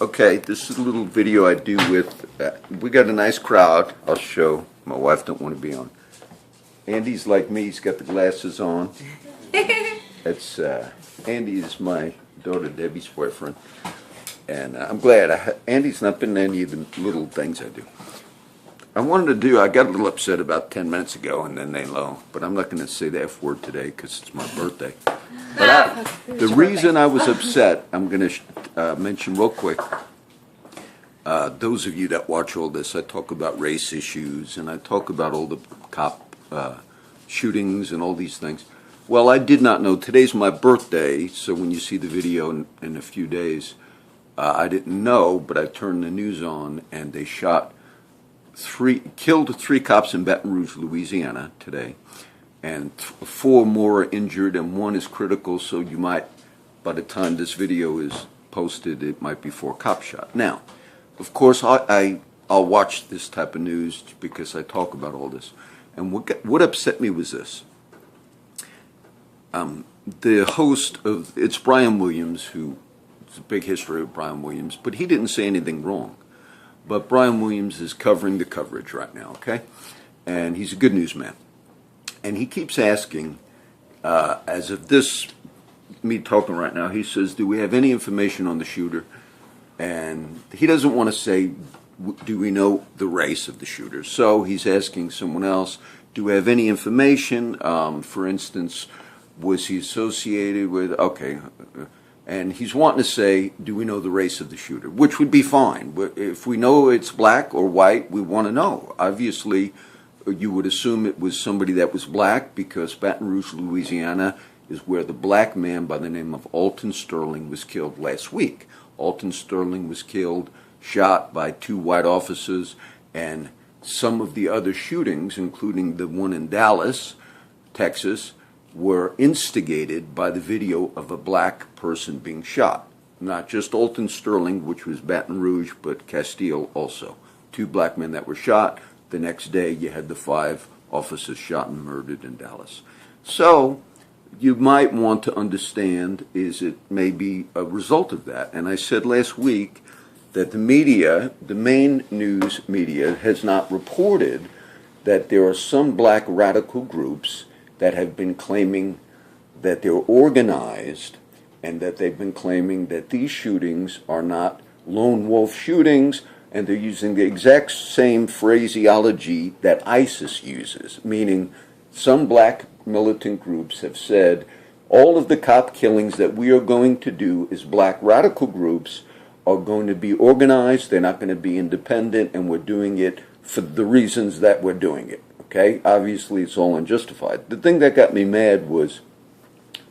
Okay, this is a little video I do with, we got a nice crowd. I'll show. My wife don't want to be on. Andy's like me, he's got the glasses on. It's, Andy is my daughter Debbie's boyfriend. And I'm glad. Andy's not been in any of the little things I do. I got a little upset about 10 minutes ago and then they low, but I'm not going to say the F word today because it's my birthday. But the reason I was upset, I'm going to mention real quick. Those of you that watch all this, I talk about race issues and I talk about all the cop shootings and all these things. Well, I did not know. Today's my birthday, so when you see the video in a few days, I didn't know, but I turned the news on and they killed three cops in Baton Rouge, Louisiana today, and 4 more are injured and 1 is critical, so you might, by the time this video is posted, it might be 4 cops shot. Now, of course, I'll watch this type of news because I talk about all this. And what upset me was this. The host of, it's Brian Williams, who, it's a big history of Brian Williams, but he didn't say anything wrong. But Brian Williams is covering the coverage right now, okay? And he's a good newsman. And he keeps asking, as of this, me talking right now, he says, do we have any information on the shooter? And he doesn't want to say, do we know the race of the shooter? So he's asking someone else, do we have any information? For instance, was he associated with, okay, and he's wanting to say, do we know the race of the shooter? Which would be fine. If we know it's black or white, we want to know. Obviously, you would assume it was somebody that was black because Baton Rouge, Louisiana is where the black man by the name of Alton Sterling was killed last week. Alton Sterling was killed, shot by 2 white officers, and some of the other shootings, including the one in Dallas, Texas, were instigated by the video of a black person being shot. Not just Alton Sterling, which was Baton Rouge, but Castile also. 2 black men that were shot. The next day you had the 5 officers shot and murdered in Dallas. So you might want to understand is it may be a result of that. And I said last week that the media, the main news media, has not reported that there are some black radical groups that have been claiming that they're organized and that they've been claiming that these shootings are not lone wolf shootings, and they're using the exact same phraseology that ISIS uses, meaning some black militant groups have said all of the cop killings that we are going to do as black radical groups are going to be organized, they're not going to be independent, and we're doing it for the reasons that we're doing it. Okay, obviously it's all unjustified. The thing that got me mad was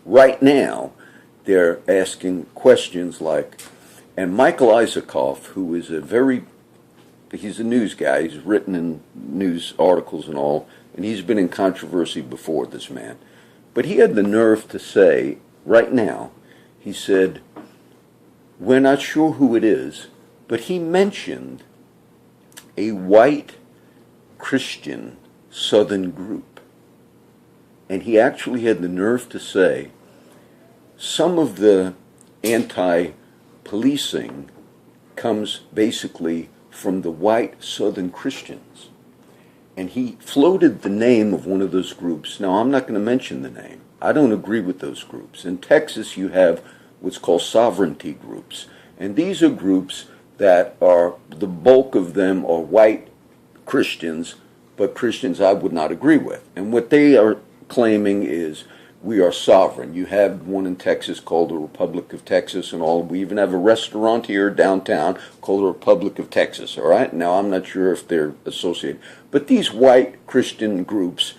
right now they're asking questions like, and Michael Isaacoff, who is he's a news guy, he's written in news articles and all, and he's been in controversy before, this man. But he had the nerve to say, right now, he said, we're not sure who it is, but he mentioned a white Christian Southern group. And he actually had the nerve to say some of the anti-policing comes basically from the white Southern Christians. And he floated the name of one of those groups. Now, I'm not going to mention the name. I don't agree with those groups. In Texas, you have what's called sovereignty groups. And these are groups that are, the bulk of them are white Christians, but Christians I would not agree with. And what they are claiming is we are sovereign. You have one in Texas called the Republic of Texas and all. We even have a restaurant here downtown called the Republic of Texas, all right? Now, I'm not sure if they're associated. But these white Christian groups,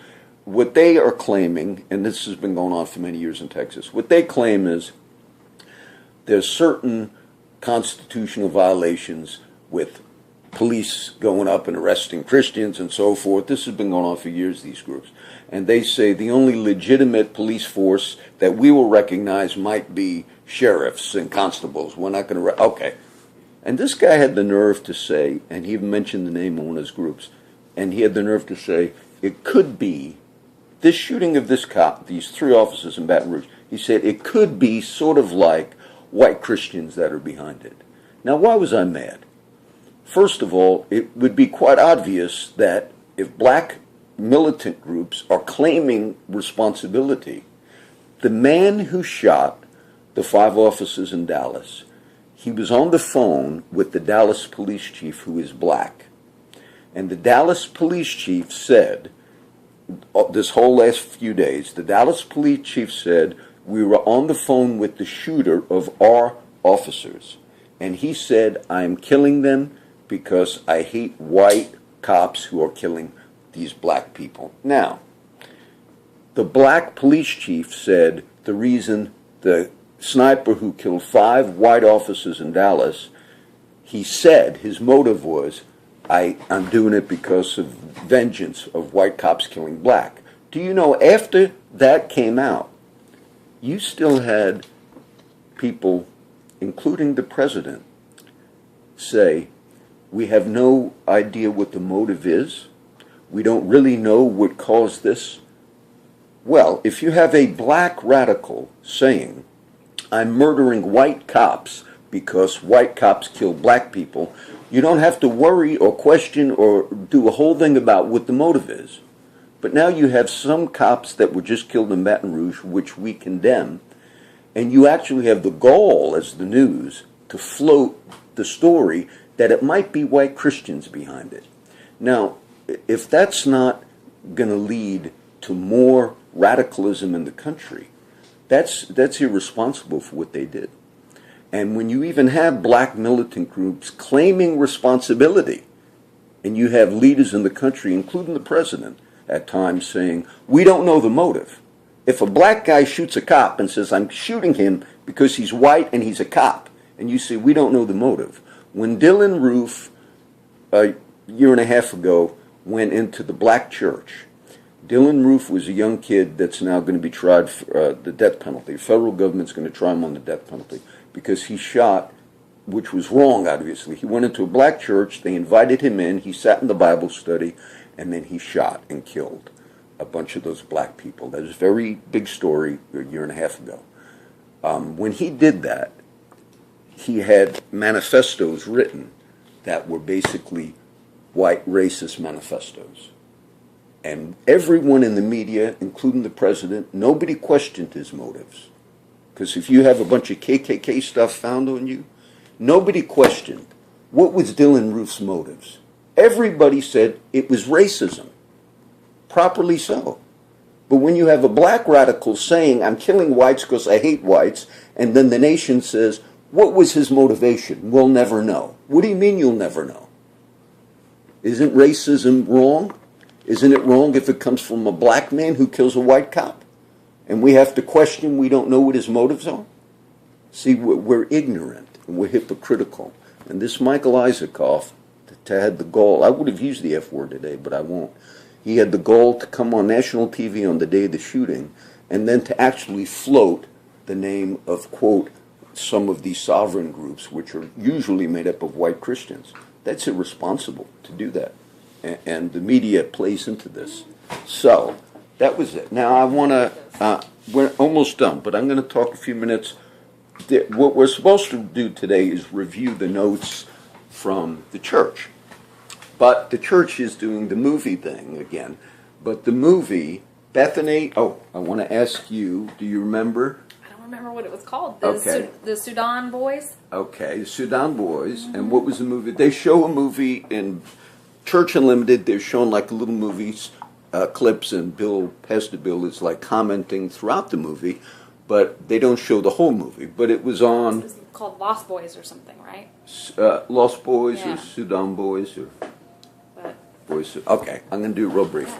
what they are claiming, and this has been going on for many years in Texas, what they claim is there's certain constitutional violations with police going up and arresting Christians and so forth. This has been going on for years, these groups. And they say the only legitimate police force that we will recognize might be sheriffs and constables. We're not going to, okay. And this guy had the nerve to say, and he even mentioned the name of one of his groups, and he had the nerve to say, it could be, this shooting of this cop, these 3 officers in Baton Rouge, he said it could be sort of like white Christians that are behind it. Now, why was I mad? First of all, it would be quite obvious that if black militant groups are claiming responsibility, the man who shot the 5 officers in Dallas, he was on the phone with the Dallas police chief, who is black. And the Dallas police chief said, this whole last few days, the Dallas police chief said, we were on the phone with the shooter of our officers. And he said, I'm killing them because I hate white cops who are killing these black people. Now, the black police chief said the reason the sniper who killed 5 white officers in Dallas, he said his motive was, I'm doing it because of vengeance of white cops killing black. Do you know, after that came out, you still had people, including the president, say, we have no idea what the motive is. We don't really know what caused this. Well, if you have a black radical saying, I'm murdering white cops because white cops kill black people, you don't have to worry or question or do a whole thing about what the motive is. But now you have some cops that were just killed in Baton Rouge, which we condemn, and you actually have the gall, as the news, to float the story that it might be white Christians behind it. Now, if that's not going to lead to more radicalism in the country, that's irresponsible for what they did. And when you even have black militant groups claiming responsibility, and you have leaders in the country, including the president, at times saying, we don't know the motive. If a black guy shoots a cop and says, I'm shooting him because he's white and he's a cop, and you say, we don't know the motive. When Dylan Roof, a year and a half ago, went into the black church, Dylan Roof was a young kid that's now going to be tried for the death penalty. The federal government's going to try him on the death penalty because he shot, which was wrong, obviously. He went into a black church, they invited him in, he sat in the Bible study, and then he shot and killed a bunch of those black people. That was a very big story a year and a half ago. When he did that, he had manifestos written that were basically white racist manifestos. And everyone in the media, including the president, nobody questioned his motives. Because if you have a bunch of KKK stuff found on you, nobody questioned what was Dylan Roof's motives. Everybody said it was racism. Properly so. But when you have a black radical saying, I'm killing whites because I hate whites, and then the nation says, what was his motivation? We'll never know. What do you mean you'll never know? Isn't racism wrong? Isn't it wrong if it comes from a black man who kills a white cop? And we have to question, we don't know what his motives are? See, we're ignorant and we're hypocritical. And this Michael Isaacoff had the gall, I would have used the F word today, but I won't. He had the gall to come on national TV on the day of the shooting and then to actually float the name of, quote, some of these sovereign groups, which are usually made up of white Christians. That's irresponsible to do that. And the media plays into this. So, that was it. Now I want to, we're almost done, but I'm going to talk a few minutes. What we're supposed to do today is review the notes from the church. But the church is doing the movie thing again. But the movie, Bethany, I want to ask you, do you remember? I don't remember what it was called. The Sudan Boys? Okay, the Sudan Boys. Mm-hmm. And what was the movie? They show a movie in Church Unlimited. They're showing like little movies, clips, and Pastor Bill is like commenting throughout the movie, but they don't show the whole movie. But it was on... It was called Lost Boys or something, right? Lost Boys, yeah. Or Sudan Boys or... Boys. Okay, I'm going to do it real brief.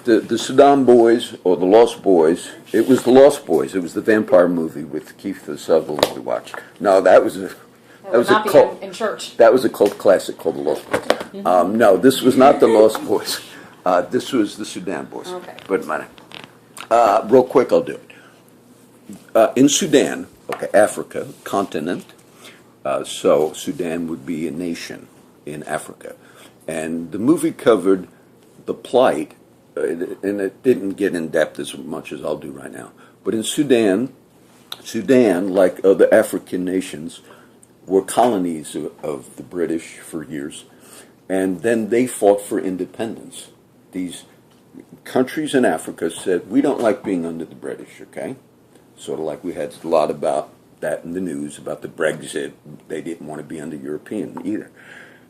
The Sudan Boys, or the Lost Boys, it was the Lost Boys. It was the vampire movie with Keith Sutherland we watched. No, that was a cult. In church. That was a cult classic called The Lost Boys. No, this was not the Lost Boys. This was the Sudan Boys. Okay. But real quick, I'll do it. In Sudan, Africa, continent, so Sudan would be a nation in Africa. And the movie covered the plight, and it didn't get in depth as much as I'll do right now. But in Sudan, like other African nations, were colonies of the British for years, and then they fought for independence. These countries in Africa said, we don't like being under the British, okay? Sort of like we had a lot about that in the news, about the Brexit. They didn't want to be under European either.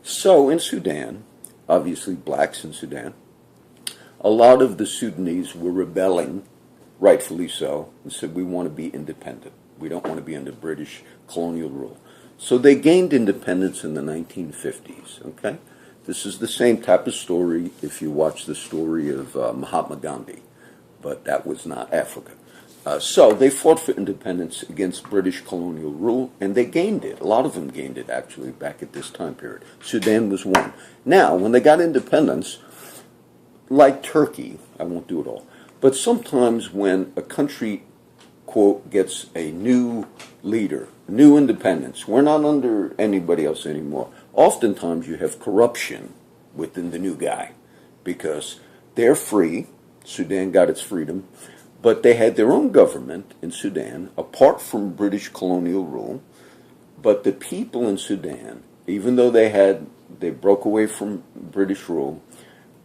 So in Sudan, obviously blacks in Sudan, a lot of the Sudanese were rebelling, rightfully so, and said, we want to be independent. We don't want to be under British colonial rule. So they gained independence in the 1950s, okay? This is the same type of story if you watch the story of Mahatma Gandhi, but that was not Africa. So they fought for independence against British colonial rule, and they gained it. A lot of them gained it, actually, back at this time period. Sudan was one. Now, when they got independence, like Turkey, I won't do it all, but sometimes when a country, quote, gets a new leader, new independence, we're not under anybody else anymore, oftentimes you have corruption within the new guy because they're free. Sudan got its freedom, but they had their own government in Sudan apart from British colonial rule. But the people in Sudan, even though they broke away from British rule,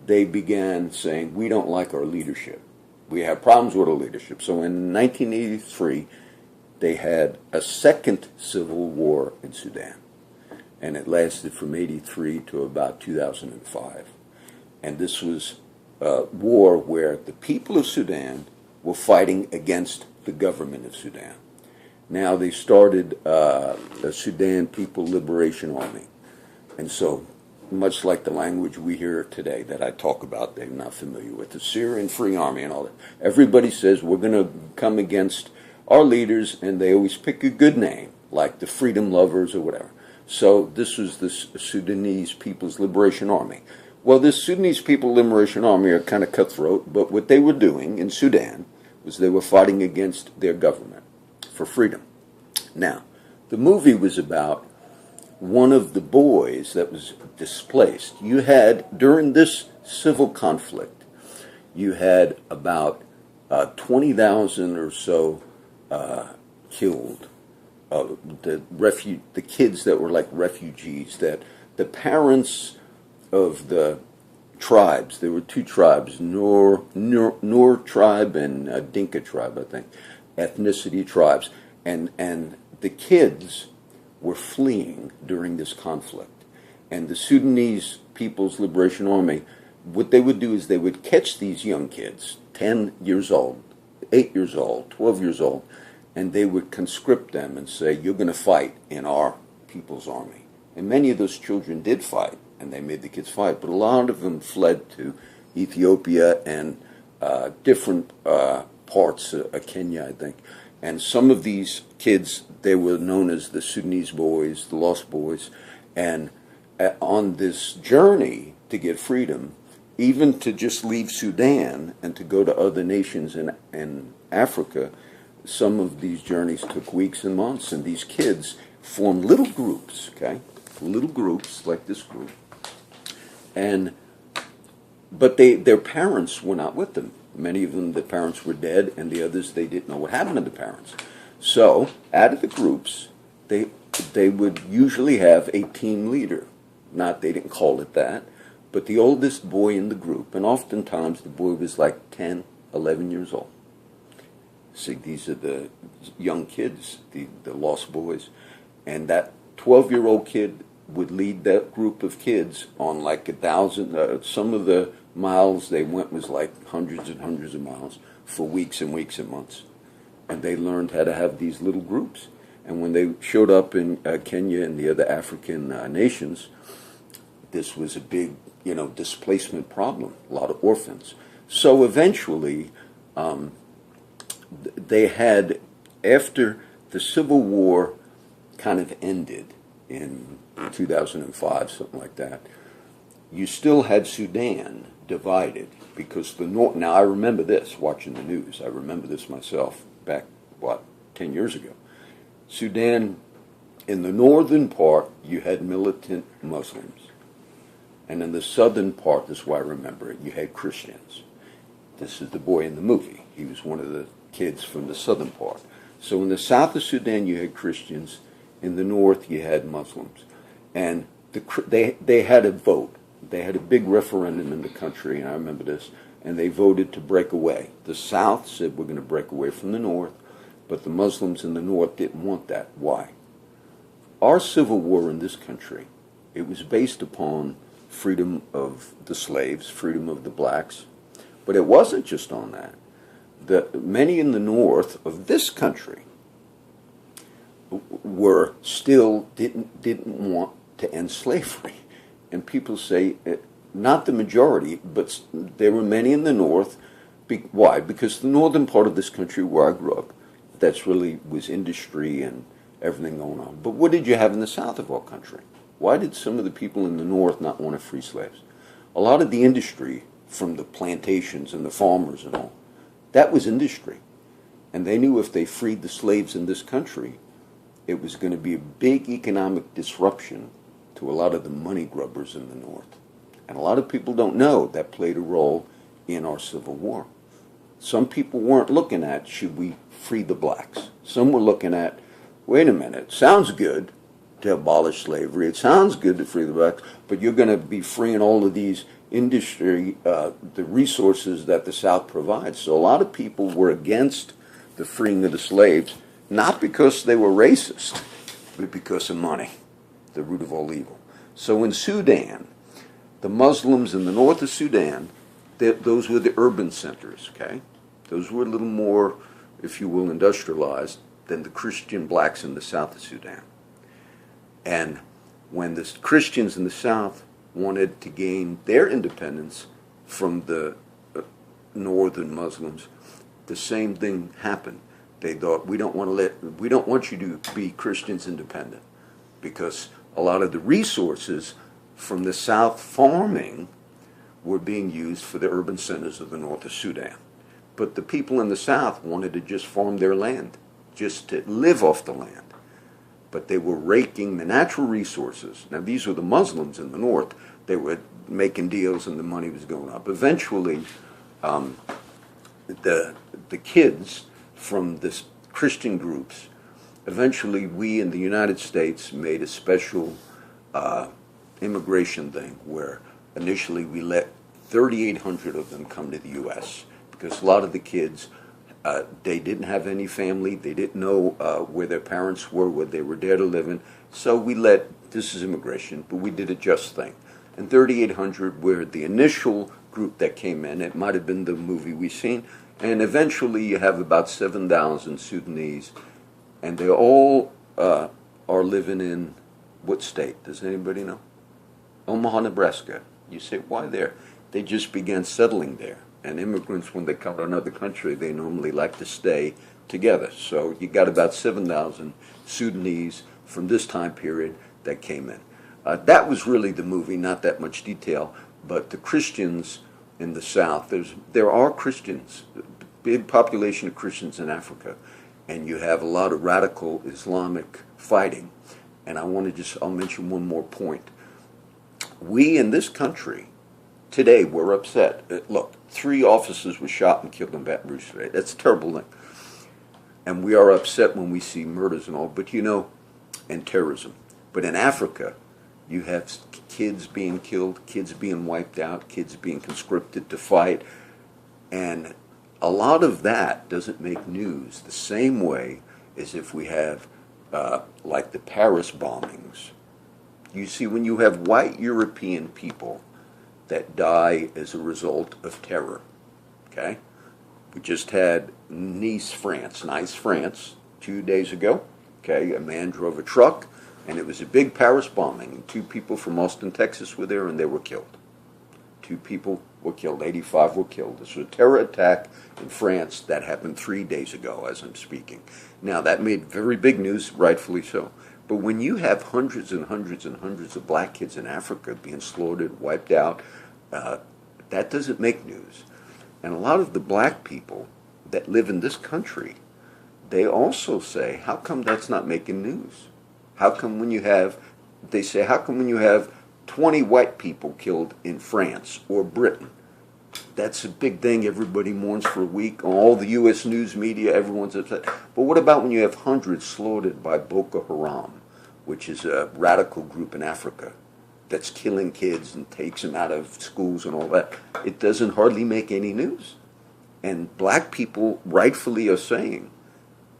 they began saying, we don't like our leadership. We have problems with our leadership. So in 1983, they had a second civil war in Sudan. And it lasted from 83 to about 2005. And this was a war where the people of Sudan were fighting against the government of Sudan. Now they started the Sudan People Liberation Army. And so, much like the language we hear today that I talk about, they're not familiar with, the Syrian Free Army and all that. Everybody says we're going to come against our leaders, and they always pick a good name, like the Freedom Lovers or whatever. So this was the Sudanese People's Liberation Army. Well, this Sudanese People Liberation Army are kind of cutthroat, but what they were doing in Sudan was they were fighting against their government for freedom. Now, the movie was about one of the boys that was displaced. You had, during this civil conflict, you had about 20,000 or so killed. The kids that were like refugees, that the parents of the tribes, there were two tribes, Noor tribe and Dinka tribe, I think, ethnicity tribes, and the kids were fleeing during this conflict. And the Sudanese People's Liberation Army, what they would do is they would catch these young kids, 10 years old, 8 years old, 12 years old, and they would conscript them and say, you're going to fight in our people's army. And many of those children did fight, and they made the kids fight, but a lot of them fled to Ethiopia and different parts of Kenya, I think. And some of these kids, they were known as the Sudanese boys, the Lost Boys. And on this journey to get freedom, even to just leave Sudan and to go to other nations in Africa, some of these journeys took weeks and months. And these kids formed little groups, okay? Little groups like this group. But their parents were not with them. Many of them, the parents were dead, and the others, they didn't know what happened to the parents. So, out of the groups, they would usually have a team leader. They didn't call it that, but the oldest boy in the group, and oftentimes the boy was like 10, 11 years old. See, these are the young kids, the lost boys, and that 12-year-old kid would lead that group of kids on like 1,000, some of the miles they went was like hundreds and hundreds of miles for weeks and weeks and months. And they learned how to have these little groups. And when they showed up in Kenya and the other African nations, this was a big, displacement problem, a lot of orphans. So eventually, they had, after the Civil War kind of ended in 2005, something like that, you still had Sudan divided because the North. Now I remember this watching the news. I remember this myself back 10 years ago. Sudan, in the northern part, you had militant Muslims, and in the southern part, this is why I remember it, you had Christians. This is the boy in the movie. He was one of the kids from the southern part. So in the south of Sudan, you had Christians. In the north, you had Muslims. And they had a vote. They had a big referendum in the country, and I remember this, and they voted to break away. The South said, we're going to break away from the North, but the Muslims in the North didn't want that. Why? Our civil war in this country, it was based upon freedom of the slaves, freedom of the blacks, but it wasn't just on that. Many in the North of this country were still didn't want to end slavery. And people say, not the majority, but there were many in the North. Why? Because the northern part of this country where I grew up, that's really was industry and everything going on. But what did you have in the South of our country? Why did some of the people in the North not want to free slaves? A lot of the industry from the plantations and the farmers and all, that was industry. And they knew if they freed the slaves in this country, it was going to be a big economic disruption to a lot of the money grubbers in the North. And a lot of people don't know that played a role in our Civil War. Some people weren't looking at, should we free the blacks? Some were looking at, wait a minute, sounds good to abolish slavery. It sounds good to free the blacks, but you're going to be freeing all of these industry, the resources that the South provides. So a lot of people were against the freeing of the slaves, not because they were racist, but because of money, the root of all evil. So in Sudan, the Muslims in the north of Sudan, those were the urban centers, okay? Those were a little more, if you will, industrialized than the Christian blacks in the south of Sudan. And when the Christians in the south wanted to gain their independence from the northern Muslims, the same thing happened. They thought, we don't want you to be Christians independent, because a lot of the resources from the South farming were being used for the urban centers of the north of Sudan. But the people in the South wanted to just farm their land, just to live off the land. But they were raking the natural resources. Now, these were the Muslims in the north. They were making deals and the money was going up. Eventually, the kids from the Christian groups, eventually we in the United States made a special immigration thing where initially we let 3,800 of them come to the U.S. because a lot of the kids, they didn't have any family, they didn't know where their parents were, what they were there to live in. So we this is immigration, but we did a just thing. And 3,800 were the initial group that came in. It might have been the movie we've seen. And eventually you have about 7,000 Sudanese, and they all are living in what state? Does anybody know? Omaha, Nebraska. You say, why there? They just began settling there. And immigrants, when they come to another country, they normally like to stay together. So you got about 7,000 Sudanese from this time period that came in. That was really the movie, not that much detail, but the Christians in the South, there are Christians, big population of Christians in Africa, and you have a lot of radical Islamic fighting. And I'll mention one more point. We in this country, today, we're upset. Look, 3 officers were shot and killed in Baton Rouge today. That's a terrible thing. And we are upset when we see murders and all, but and terrorism. But in Africa, you have kids being killed, kids being wiped out, kids being conscripted to fight. And a lot of that doesn't make news the same way as if we have, like the Paris bombings. You see, when you have white European people that die as a result of terror, okay? We just had Nice, France, 2 days ago, okay? A man drove a truck, and it was a big Paris bombing. And 2 people from Austin, Texas were there, and they were killed. 2 people were killed, 85 were killed. This was a terror attack in France that happened 3 days ago, as I'm speaking. Now, that made very big news, rightfully so. But when you have hundreds and hundreds and hundreds of black kids in Africa being slaughtered, wiped out, that doesn't make news. And a lot of the black people that live in this country, they also say, how come that's not making news? How come when you have 20 white people killed in France or Britain? That's a big thing. Everybody mourns for a week. All the U.S. news media, everyone's upset. But what about when you have hundreds slaughtered by Boko Haram which is a radical group in Africa that's killing kids and takes them out of schools and all that. It doesn't hardly make any news. And black people rightfully are saying,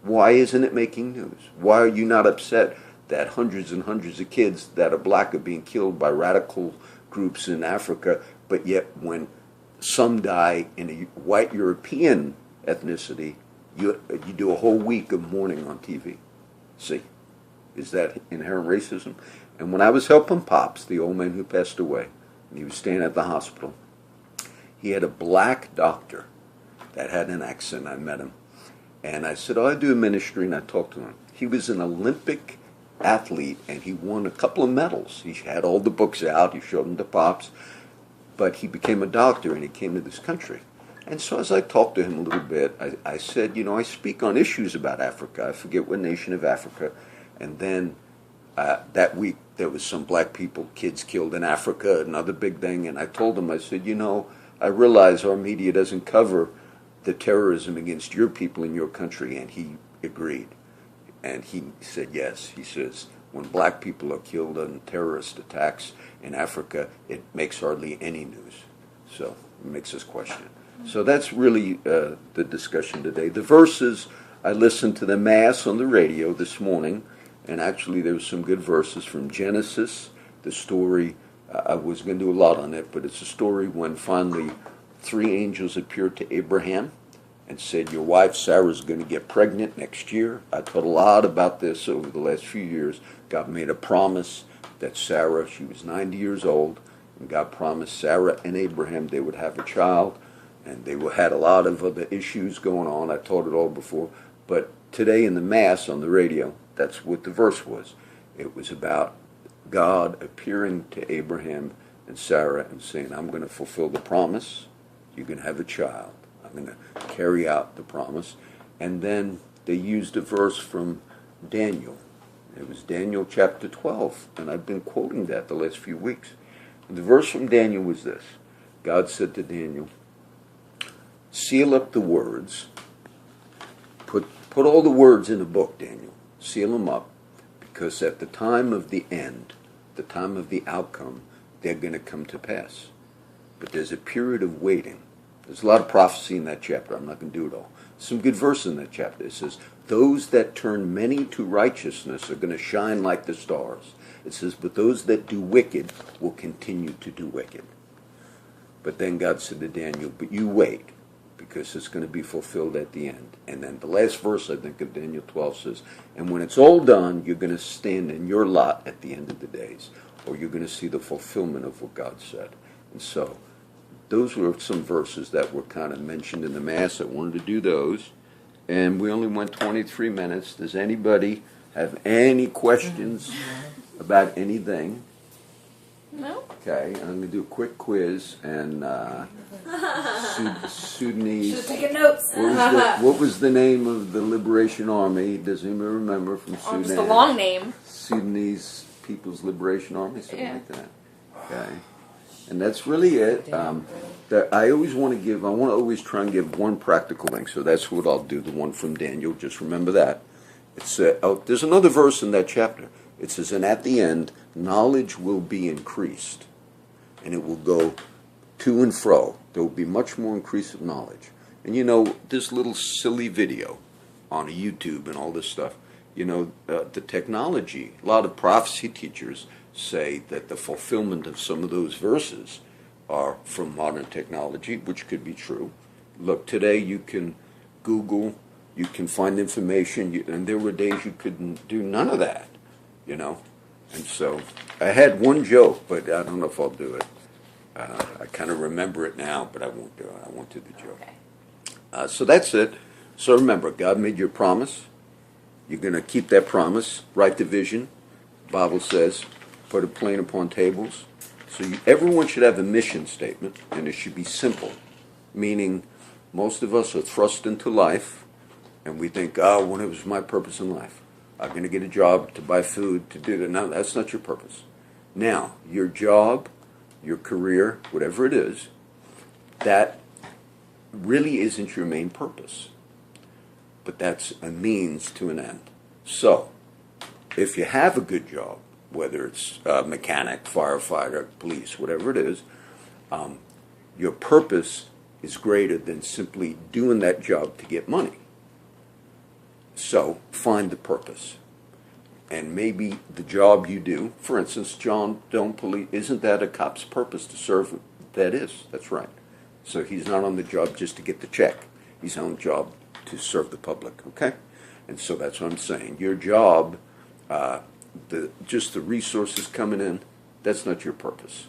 why isn't it making news? Why are you not upset that hundreds and hundreds of kids that are black are being killed by radical groups in Africa, but yet when some die in a white European ethnicity, you do a whole week of mourning on TV? See, is that inherent racism? And when I was helping Pops, the old man who passed away, and he was staying at the hospital, he had a black doctor that had an accent. I met him. And I said, I do a ministry, and I talked to him. He was an Olympic athlete, and he won a couple of medals. He had all the books out. He showed them to Pops. But he became a doctor, and he came to this country. And so as I talked to him a little bit, I said, I speak on issues about Africa. I forget what nation of Africa. And then that week, there was some black people, kids killed in Africa, another big thing. And I told him, I said, I realize our media doesn't cover the terrorism against your people in your country. And he agreed. And he said, yes. He says, when black people are killed in terrorist attacks in Africa, it makes hardly any news. So it makes us question. So that's really the discussion today. The verses, I listened to the Mass on the radio this morning, and actually there was some good verses from Genesis, the story. I was going to do a lot on it, but it's a story when finally 3 angels appeared to Abraham and said, your wife Sarah's going to get pregnant next year. I taught a lot about this over the last few years. God made a promise that Sarah, she was 90 years old, and God promised Sarah and Abraham they would have a child, and they had a lot of other issues going on. I taught it all before. But today in the Mass on the radio, that's what the verse was. It was about God appearing to Abraham and Sarah and saying, I'm going to fulfill the promise. You're going to have a child. I'm going to carry out the promise. And then they used a verse from Daniel. It was Daniel chapter 12, and I've been quoting that the last few weeks. And the verse from Daniel was this. God said to Daniel, seal up the words. Put all the words in a book, Daniel. Seal them up, because at the time of the end, the time of the outcome, they're going to come to pass. But there's a period of waiting. There's a lot of prophecy in that chapter. I'm not going to do it all. Some good verses in that chapter. It says, those that turn many to righteousness are going to shine like the stars. It says, but those that do wicked will continue to do wicked. But then God said to Daniel, but you wait, because it's going to be fulfilled at the end. And then the last verse, I think, of Daniel 12 says, and when it's all done, you're going to stand in your lot at the end of the days, or you're going to see the fulfillment of what God said. And so those were some verses that were kind of mentioned in the Mass. I wanted to do those. And we only went 23 minutes. Does anybody have any questions about anything? No. Okay, I'm going to do a quick quiz. And Sudanese. Should have taken notes. What was the name of the Liberation Army? Does anybody remember from Sudan? Just a long name. Sudanese People's Liberation Army, something like that. Okay. And that's really it. I always want to always try and give one practical thing. So that's what I'll do, the one from Daniel. Just remember that. It's there's another verse in that chapter. It says, and at the end, knowledge will be increased. And it will go to and fro. There will be much more increase of knowledge. And this little silly video on YouTube and all this stuff, the technology, a lot of prophecy teachers say that the fulfillment of some of those verses are from modern technology, which could be true. Look, today you can Google, you can find information, and there were days you couldn't do none of that, And so I had one joke, but I don't know if I'll do it. I kind of remember it now, but I won't do it. I won't do the joke. Okay. So that's it. So remember, God made you a promise. You're going to keep that promise. Write the vision. The Bible says, put a plane upon tables. So everyone should have a mission statement, and it should be simple, meaning most of us are thrust into life, and we think, what was my purpose in life? I'm going to get a job to buy food, to do that. No, that's not your purpose. Now, your job, your career, whatever it is, that really isn't your main purpose. But that's a means to an end. So, if you have a good job, whether it's mechanic, firefighter, police, whatever it is, your purpose is greater than simply doing that job to get money. So find the purpose. And maybe the job you do, for instance, John, isn't that a cop's purpose to serve? That is, that's right. So he's not on the job just to get the check. He's on the job to serve the public, okay? And so that's what I'm saying. Your job, just the resources coming in, that's not your purpose.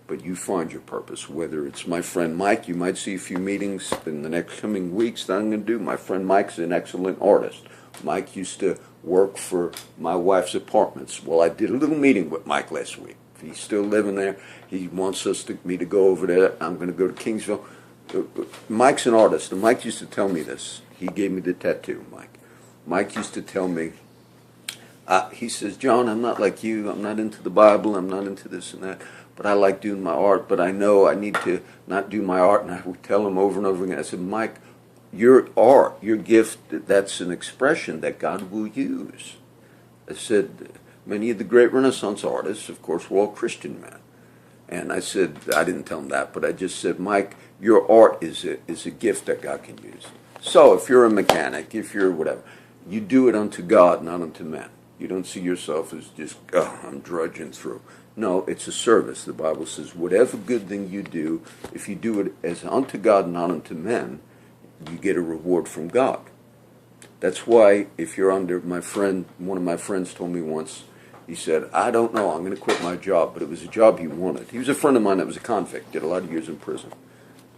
But you find your purpose, whether it's my friend Mike. You might see a few meetings in the next coming weeks that I'm going to do. My friend Mike's an excellent artist. Mike used to work for my wife's apartments. Well, I did a little meeting with Mike last week. He's still living there. He wants me to go over there. I'm going to go to Kingsville. Mike's an artist, and Mike used to tell me this. He gave me the tattoo, Mike. Mike used to tell me, he says, John, I'm not like you. I'm not into the Bible. I'm not into this and that. But I like doing my art. But I know I need to not do my art. And I would tell him over and over again. I said, Mike, your art, your gift, that's an expression that God will use. I said, many of the great Renaissance artists, of course, were all Christian men. And I said, I didn't tell him that, but I just said, Mike, your art is a gift that God can use. So if you're a mechanic, if you're whatever, you do it unto God, not unto men. You don't see yourself as just, I'm drudging through. No, it's a service. The Bible says, whatever good thing you do, if you do it as unto God, not unto men, you get a reward from God. That's why if you're under one of my friends told me once, he said, I don't know, I'm going to quit my job, but it was a job he wanted. He was a friend of mine that was a convict, did a lot of years in prison.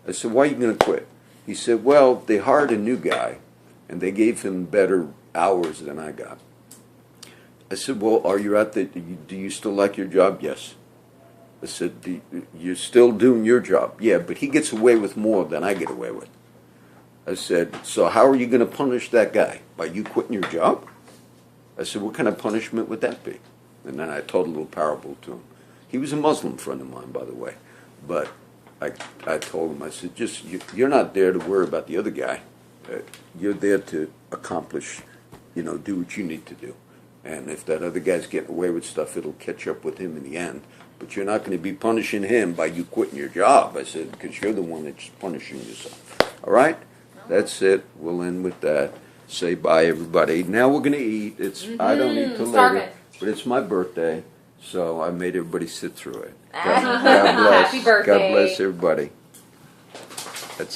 I said, why are you going to quit? He said, well, they hired a new guy, and they gave him better hours than I got. I said, well, are you out there? Do you still like your job? Yes. I said, you're still doing your job? Yeah, but he gets away with more than I get away with. I said, so how are you going to punish that guy? By you quitting your job? I said, what kind of punishment would that be? And then I told a little parable to him. He was a Muslim friend of mine, by the way. But I told him, I said, you're not there to worry about the other guy. You're there to accomplish, do what you need to do. And if that other guy's getting away with stuff, it'll catch up with him in the end. But you're not going to be punishing him by you quitting your job. I said, because you're the one that's punishing yourself. All right? That's it. We'll end with that. Say bye, everybody. Now we're going to eat. I don't eat till later, but it's my birthday, so I made everybody sit through it. God bless. Happy birthday. God bless everybody. That's it.